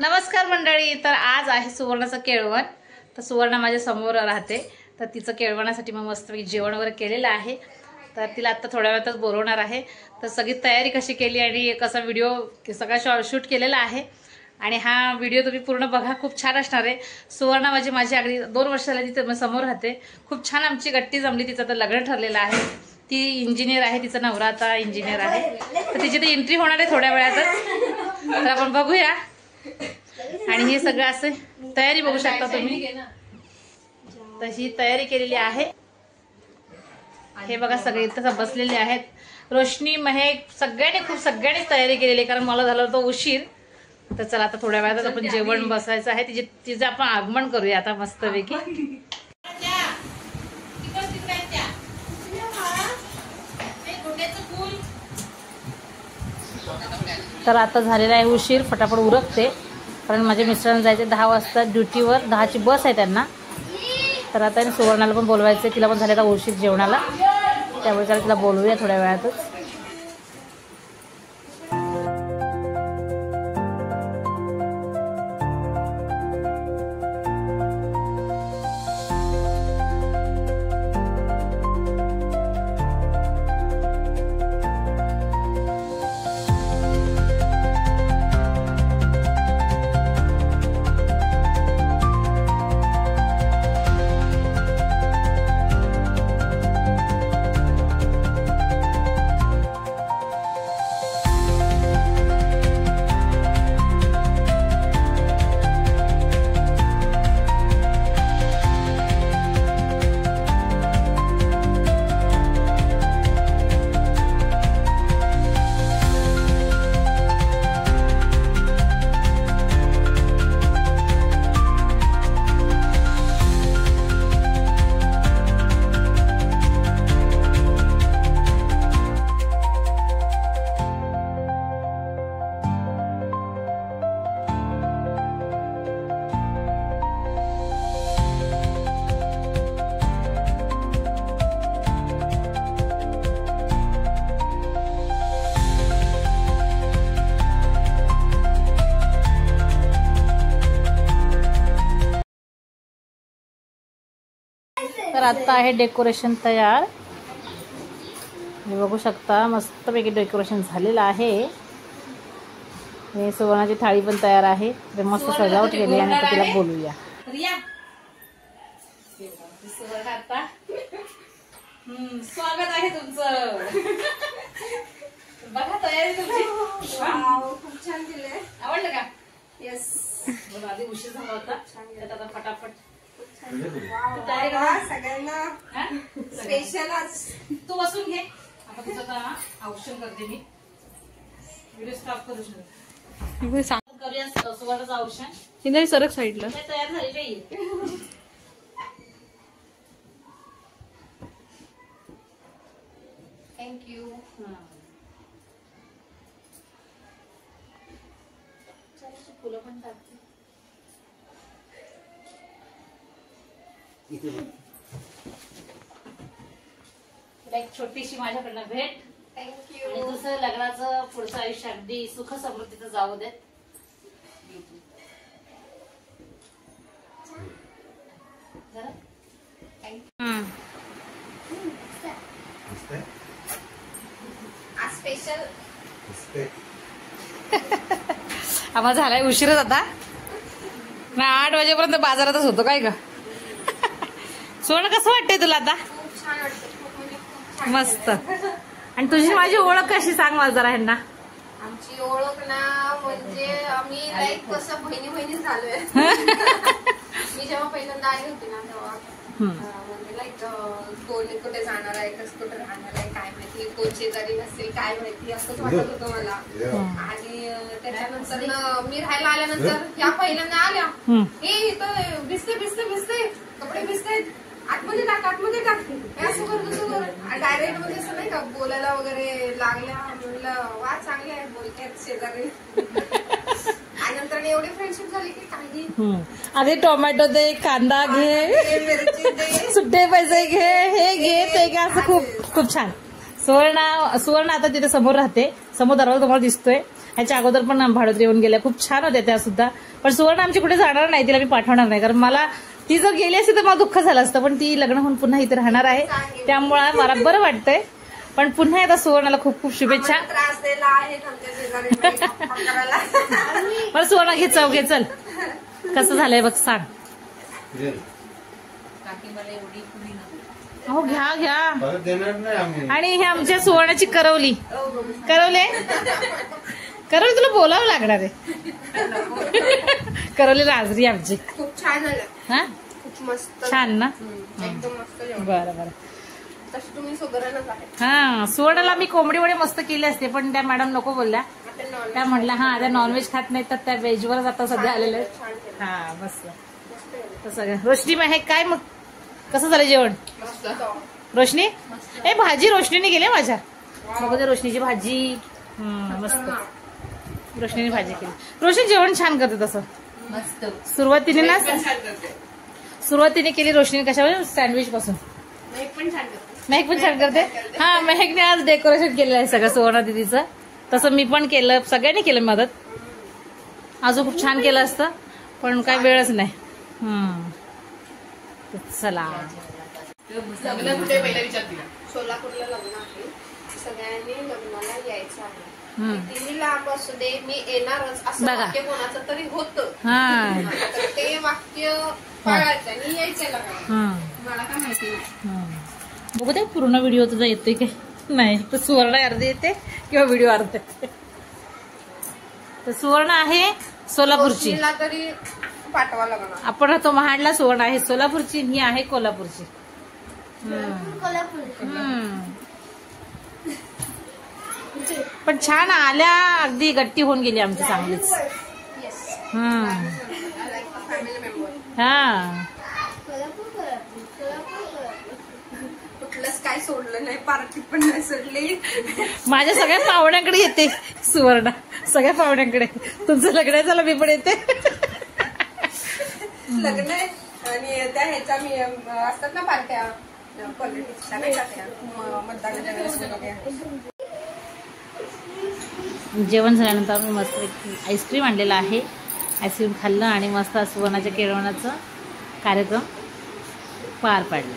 नमस्कार मंडळी. तर आज आहे सुवर्णाचं केळवण. तर सुवर्णा माझ्या समोर राहते, तर तिचं केळवणासाठी मग मस्तपैकी जेवण वगैरे केलेलं आहे. तर तिला आता थोड्या वेळातच बोलवणार आहे. तर सगळी तयारी कशी केली आणि कसा व्हिडिओ सगळा शूट केलेला आहे आणि हा व्हिडिओ तुम्ही पूर्ण बघा, खूप छान असणार आहे. सुवर्णा माझी अगदी 2 वर्ष झाली तिथं समोर राहते. खूप छान आमची गट्टी जमली. तिचं तर लग्न ठरलेलं आहे. ती इंजिनियर आहे, तिचा नवरा आता इंजिनियर आहे. तर तिची तर एंट्री होणार आहे थोड्या वेळातच. तर आपण बघूया. आणि हे सगळं असं तयारी बघू शकता तुम्ही. तशी तयारी केलेली आहे. हे बघा सगळे इथं बसलेले आहेत. रोशनी, महक सगळ्यांनी तयारी केलेली आहे, कारण मला झालं होतं उशीर. तर चला आता थोड्या वेळात आपण जेवण बसायचं आहे. तिचं आपण आगमन करूया आता मस्तपैकी. तर आता झालेला आहे उशीर, फटाफट उरकते, कारण माझ्या मिस्टरांना जायचे 10 वाजता ड्युटीवर. 10ची बस आहे त्यांना. तर आता सुवर्णाला पण बोलवायचं, तिला पण झालेला उशीर जेवणाला, त्यामुळे त्याला तिला बोलवूया थोड्या वेळातच. तर आता आहे डेकोरेशन तयार. हे बघू शकता, मस्तपैकी डेकोरेशन झालेलं आहे. हे सुवर्णाची थाळी पण तयार आहे. मस्त सजावट केली आणि आता तिला बोलूया. स्वागत आहे तुमचं. बघा तयारी तुमची. खूप छान दिले. आवडलं का? येस. आधी उशीर झाला होता, त्यात आता फटाफट सगळ्यांना स्पेशल. तू बसून घे. आता तुझं आता औषध करते मी. व्हिडिओ स्टॉप करू शकतो. करूया सुवर्णाचं औषध. हिंदी सरक साईडला तयार झाली काही. थँक्यू. फुलं पण टाकते. एक छोटीशी माझ्याकडनं भेट. थँक्यू. आणि दुसरं लग्नाचं पुढचं आयुष्य अगदी सुख समृद्धीचं जाऊ देत. स्पेशल. आम्हाला झालाय उशीरच आता. ना 8 वाजेपर्यंत बाजारातच होतो काय का. सोनं कसं वाटतंय तुला आता? खूप छान वाटतं. मस्त. आणि तुझी माझी ओळख कशी सांग मला जरा. ह्यांना आमची ओळख ना, म्हणजे आम्ही लाईक कसं बहिणी झालोय. मी जेव्हा पहिल्यांदा आली होती ना, तेव्हा म्हणजे लाईक कोण कुठे जाणार आहे, कसं कुठे राहणार आहे काय माहिती, कोण शेजारी नसेल काय माहिती, असंच वाटत होतं मला. आणि त्याच्यानंतर मी राहायला आल्यानंतर या पहिल्यांदा आल्या, हे इथं भिजते कपडे भिजतायत, आतमध्ये टाक असं कर डायरेक्ट म्हणजे असं नाही का बोलायला वगैरे लागल्या. म्हणलं वा चांगले आहे, बोलतात शेजारी. आणि नंतर एवढी फ्रेंडशिप झाली की काही. आधी टोमॅटो दे, कांदा घे, मिरची दे, सुट्टे पैसे घे, हे घे ते घे, असं खूप छान. सुवर्ण आता तिथे समोर राहते. समोर दरवाजा तुम्हाला दिसतोय. ह्याच्या अगोदर पण भाडोत्री येऊन गेल्या, खूप छान होत्या त्या सुद्धा. पण सुवर्ण आमची कुठे जाणार नाही, तिला मी पाठवणार नाही, कारण मला ती जर गेली असती तर मला दुःख झालं असतं, पण ती लग्न होऊन पुन्हा इथे राहणार आहे, त्यामुळे मला बरं वाटतंय. पण पुन्हा एकदा सुवर्णाला खूप खूप शुभेच्छा. त्रास दिला आहे पण सुवर्ण घे चव, घे चल, कसं झालंय बघ सांग. हो घ्या घ्या. आणि हे आमच्या सुवर्णाची करवली तुला बोलावं लागणार आहे. करवली राजरी आमची. खूप छान झालं. हा खूप मस्त छान ना. एकदम मस्त जेवण. बरं बरं. तशी तुम्ही सुधारणच आहे. हा सुवर्णाला मी कोंबडी वडे मस्त केले असते, पण त्या मॅडम नको बोलल्या. त्या म्हटल्या हा त्या नॉनव्हेज खात नाही, तर त्या व्हेजवरच आता सध्या आलेल्या आहेत. हा मस्त. तर सगळं रोशनी आहे काय मग, कसं झालं जेवण. रोशनी ए भाजी रोशनीने केली माझ्या. बघू दे रोशनीची भाजी. मस्त रोशनीने भाजी केली. रोशनी जेवण छान करते तसं मस्त. सुरुवातीने केली रोशनीने कशावर, सँडविच पासून. मेहक पण छान करते. हा मेहकने आज डेकोरेशन केलेलं आहे सगळं सुवर्णा दीदीचं. तसं मी पण केलं, सगळ्यांनी केलं मदत. अजून खूप छान केलं असतं, पण काय वेळच नाही. चला सोलापूरला लग्न आहे, सगळ्यांनी लग्नाला यायचं आहे. कितीही लांब असू दे मी येणारच असं वाक्य कोणाचं तरी होतं. ते वाक्य पाळायचं आणि यायचं लग्नाला. मला काय माहिती. बघू दे पूर्ण व्हिडिओ तुझा येतोय काय नाही. तर सुवर्ण अर्धे येते किंवा व्हिडिओ अर्धे येते. तर सुवर्ण आहे सोलापूरची, तरी पाठवा लागणार. आपण राहतो महाडला, सुवर्ण आहे सोलापूरची, ही आहे कोल्हापूरची. पण छान आल्या, अगदी गट्टी होऊन गेली आमची चांगलीच. हा कुठलंच काय सोडलं नाही, पार्टी पण नाही सोडली. माझ्या सगळ्या पाहुण्यांकडे येते सुवर्ण, सगळ्या पाहुण्यांकडे. तुमचं लग्न झालं मी पण येते. लग्न आणि त्या ह्याच्या मी असतात ना पार्ट्या जेवण झाल्यानंतर मी मस्त आईस्क्रीम आणलेला आहे. आईस्क्रीम खाल्लं आणि मस्त सुवर्णाच्या केळवणाचा कार्यक्रम पार पाडला.